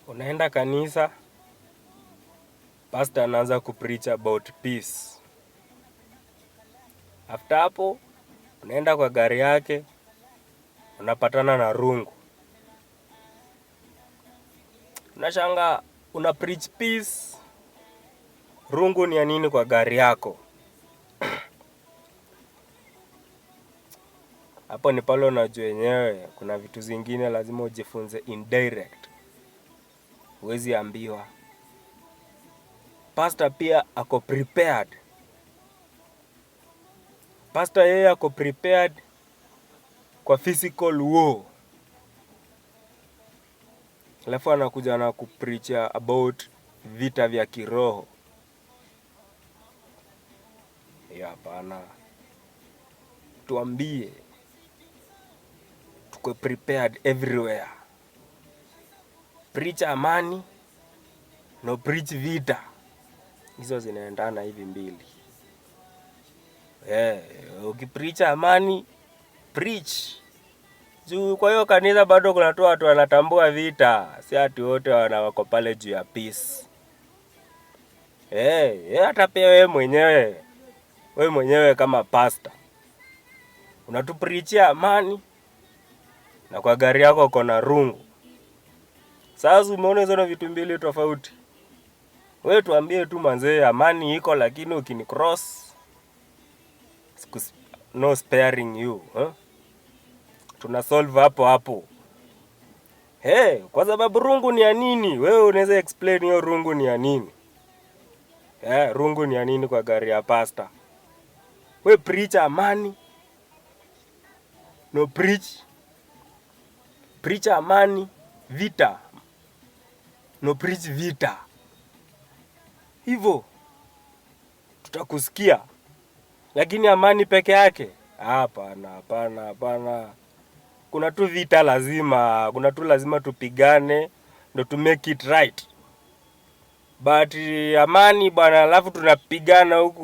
Unaenda kanisa, pastor anaanza kupreach about peace. After hapo, unaenda kwa gari yake, unapatana na rungu. Unashanga una preach peace, rungu ni ya nini kwa gari yako? Hapo ni pale unajua wenyewe kuna vitu zingine lazima ujifunze indirect. Huwezi ambiwa. Pastor pia ako prepared. Pastor yeye ako prepared kwa physical war. Alafu anakuja na kupreach about vita vya kiroho. Hapana. Tuambie tuko prepared everywhere. Preach amani, no preach vita. Hizo zinaendana hivi mbili. Ukipreach amani, preach. Juu kwa hiyo kanisa bado kuna watu wanatambua vita. Si ati wote wako pale juu ya peace. Hata pia wewe mwenyewe kama pastor unatupreachia amani na kwa gari yako uko na rungu. Sasa umeona hizo vitu mbili tofauti. Wewe tuambie tu manzee, amani iko lakini ukinicross no sparing you, Tuna solve hapo. Kwa sababu rungu ni ya nini? Wewe unaweza explain hiyo rungu ni ya nini? Rungu ni ya nini kwa gari ya pastor? We preach amani. No preach amani, vita. No preach vita. Hivyo tutakusikia. Lakini amani peke yake? Hapana. Kuna tu vita lazima tupigane ndo to make it right. But amani bwana, alafu tunapigana huku.